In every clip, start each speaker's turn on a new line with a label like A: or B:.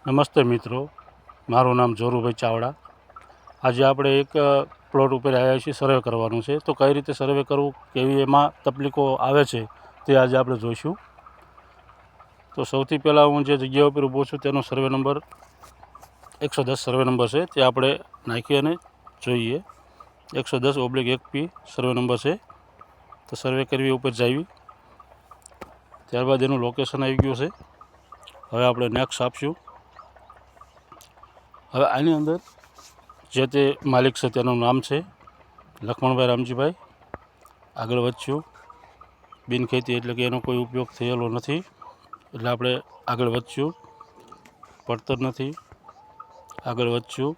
A: નમસ્તે મિત્રો, મારું નામ જોરુભાઈ ચાવડા. આજે આપણે એક પ્લોટ ઉપર આવ્યા છીએ, સર્વે કરવાનું છે. તો કઈ રીતે સર્વે કરવું, કેવી એમાં તકલીફો આવે છે તે આજે આપણે જોઈશું. તો સૌથી પહેલાં હું જે જગ્યા ઉપર ઊભો છું તેનો સર્વે નંબર 110 સર્વે નંબર છે, તે આપણે નાખી અને જોઈએ. 110/1P સર્વે નંબર છે. તો સર્વે કરવી ઉપર જાવી, ત્યારબાદ એનું લોકેશન આવી ગયું છે. હવે આપણે નેક્સ્ટ આપશું. હવે આની અંદર જે તે માલિક છે તેનું નામ છે લક્ષ્મણભાઈ રામજીભાઈ. આગળ વધશું. બિનખેતી એટલે કે એનો કોઈ ઉપયોગ થયેલો નથી, એટલે આપણે આગળ વધશું. પડતર નથી, આગળ વધશું.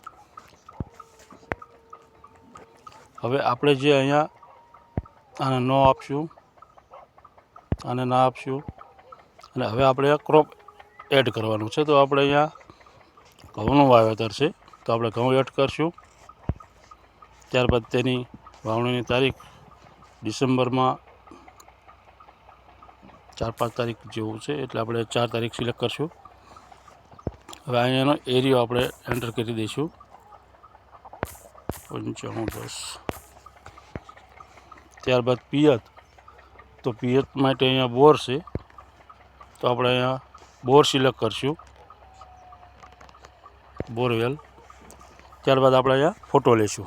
A: હવે આપણે જે અહીંયા આને ન આપશું, આને ના આપશું, અને હવે આપણે ક્રોપ એડ કરવાનું છે. તો આપણે અહીંયા ઘઉંનું વાવેતર છે, તો આપણે ઘઉં એડ કરશું. ત્યારબાદ તેની વાવણીની તારીખ ડિસેમ્બરમાં 4-5 તારીખ જેવું છે, એટલે આપણે 4 તારીખ સિલેક્ટ કરશું. હવે અહીંયાનો એરિયો આપણે એન્ટર કરી દઈશું, 95-10. ત્યારબાદ પિયત, તો પિયત માટે અહીંયા બોર છે, તો આપણે અહીંયા બોર સિલેક્ટ કરશું, બોરવેલ. ત્યારબાદ આપણે અહીંયા ફોટો લઈશું.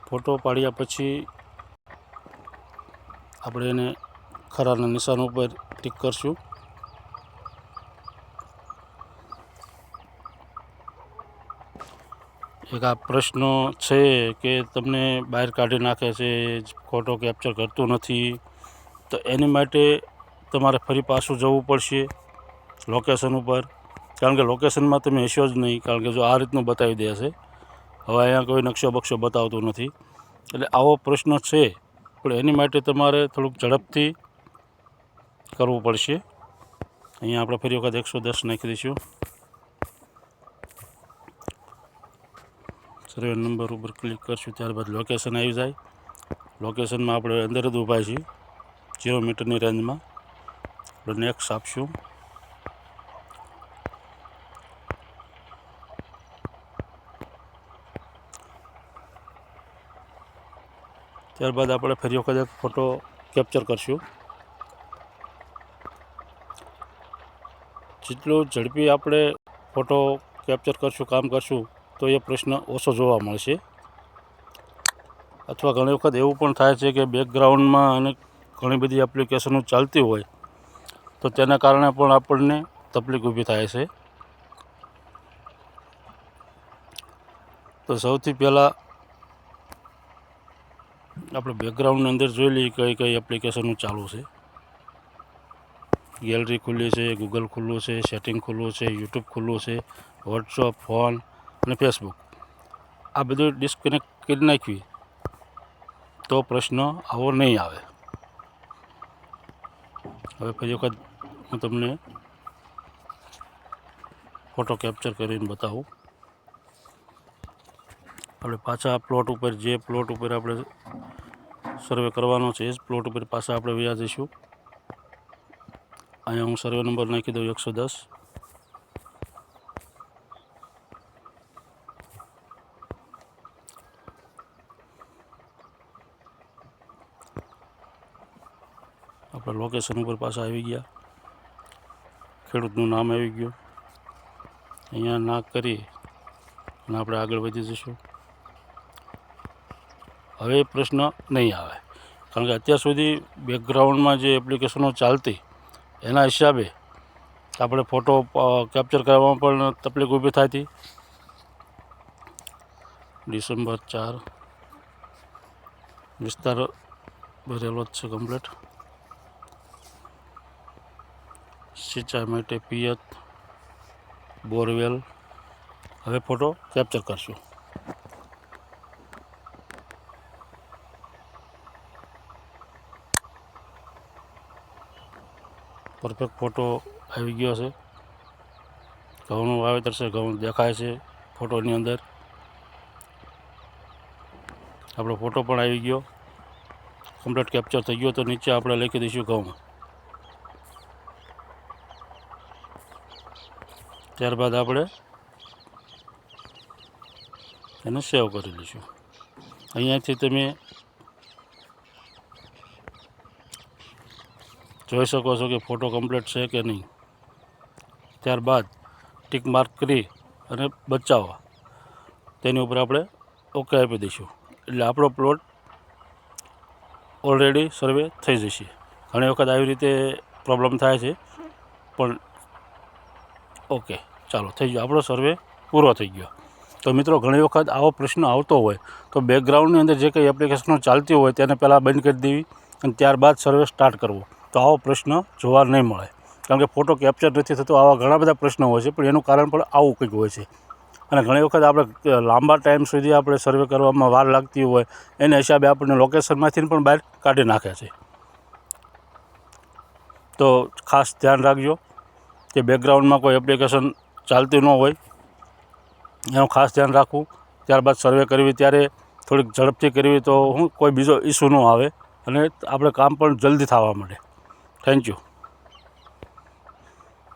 A: ફોટો પાડ્યા પછી આપણે એને ખરાના નિશાન ઉપર ટીક કરશું. એક આ પ્રશ્નો છે કે તમને બહાર કાઢી નાખે છે, ફોટો કેપ્ચર કરતું નથી, તો એની માટે તમારે ફરી પાછું જવું પડશે લોકેશન ઉપર, કારણ કે લોકેશનમાં તમે હશો જ નહીં, કારણ કે જો આ રીતનું બતાવી દેશે. હવે અહીંયા કોઈ નકશો બક્ષો બતાવતું નથી, એટલે આવો પ્રશ્ન છે. પણ એની માટે તમારે થોડુંક ઝડપથી કરવું પડશે. અહીંયા આપણે ફરી વખત 110 નાખી દઈશું. સર્વે નંબર ઉપર ક્લિક કરશું, ત્યારબાદ લોકેશન આવી જાય. લોકેશનમાં આપણે અંદર જ ઊભા છીએ, 0 મીટરની રેન્જમાં. આપણે નેક્સ્ટ આપશું. ત્યારબાદ આપણે ફરી વખત એક ફોટો કેપ્ચર કરશું. જેટલું ઝડપી આપણે ફોટો કેપ્ચર કરશું, કામ કરશું, તો એ પ્રશ્ન ઓછો જોવા મળશે. અથવા ઘણી વખત એવું પણ થાય છે કે બેકગ્રાઉન્ડમાં અને ઘણી બધી એપ્લિકેશનો ચાલતી હોય, તો તેના કારણે પણ આપણને તકલીફ ઊભી થાય છે. તો સૌથી પહેલાં આપણે બેકગ્રાઉન્ડની અંદર જોઈ લઈએ કઈ કઈ એપ્લિકેશનો ચાલુ છે. ગેલેરી ખુલ્લી છે, ગૂગલ ખુલ્લું છે, સેટિંગ ખુલ્લું છે, યુટ્યુબ ખુલ્લું છે, વોટ્સઅપ, ફોન અને ફેસબુક. આ બધું ડિસ્કનેક્ટ કરી નાખવી તો પ્રશ્ન આવો નહીં આવે. હવે ફરી વખત હું તમને ફોટો કેપ્ચર કરીને બતાવું. આપણે પાછા પ્લોટ ઉપર, જે પ્લોટ ઉપર આપણે સર્વે કરવાનો છે એ જ પ્લોટ ઉપર પાછા આપણે વ્યા જઈશું. અહીંયા હું સર્વે નંબર નાખી દઉં 110. આપણે લોકેશન ઉપર પાછા આવી ગયા, ખેડૂતનું નામ આવી ગયું. અહીંયા નાક કરી અને આપણે આગળ વધી જઈશું. હવે પ્રશ્ન નહીં આવે, કારણ કે અત્યાર સુધી બેકગ્રાઉન્ડમાં જે એપ્લિકેશનો ચાલતી એના હિસાબે આપણે ફોટો કેપ્ચર કરવામાં પણ તકલીફ ઊભી થતી. ડિસેમ્બર 4 વિસ્તાર ભરેલો જ છે કમ્પ્લીટ. સિંચાઈ માટે પિયત, બોરવેલ. હવે ફોટો કેપ્ચર કરશું. પરફેક્ટ ફોટો આવી ગયો છે. ઘઉંનું વાવેતર છે, ઘઉં દેખાય છે ફોટોની અંદર. આપણો ફોટો પણ આવી ગયો, કમ્પ્લીટ કેપ્ચર થઈ ગયો. તો નીચે આપણે લખી દઈશું ઘઉં. ત્યારબાદ આપણે એને સેવ કરી લઈશું. અહીંયાથી તમે જોઈ શકો છો કે ફોટો કમ્પ્લીટ છે કે નહીં. ત્યારબાદ ટિક માર્ક કરી અને બચાવવા તેની ઉપર આપણે ઓકે આપી દઈશું. એટલે આપણો પ્લોટ ઓલરેડી સર્વે થઈ જશે. ઘણી વખત આવી રીતે પ્રોબ્લેમ થાય છે, પણ ઓકે ચાલો થઈ ગયો, આપણો સર્વે પૂરો થઈ ગયો. તો મિત્રો, ઘણી વખત આવો પ્રશ્ન આવતો હોય તો બેકગ્રાઉન્ડની અંદર જે કંઈ એપ્લિકેશનો ચાલતી હોય તેને પહેલાં બંધ કરી દેવી અને ત્યારબાદ સર્વે સ્ટાર્ટ કરવો. તો આવો પ્રશ્ન જોવા નહીં મળે, કારણ કે ફોટો કેપ્ચર નથી થતો. આવા ઘણા બધા પ્રશ્નો હોય છે, પણ એનું કારણ પણ આવું કંઈક હોય છે. અને ઘણી વખત આપણે લાંબા ટાઈમ સુધી આપણે સર્વે કરવામાં વાર લાગતી હોય એને હિસાબે આપણને લોકેશનમાંથી પણ બહાર કાઢી નાખે છે. તો ખાસ ધ્યાન રાખજો કે બેકગ્રાઉન્ડમાં કોઈ એપ્લિકેશન ચાલતી ન હોય, એનું ખાસ ધ્યાન રાખવું. ત્યારબાદ સર્વે કરવી ત્યારે થોડીક ઝડપથી કરવી, તો કોઈ બીજો ઇસ્યુ ન આવે અને આપણે કામ પણ જલ્દી થવા માંડે. Thank you.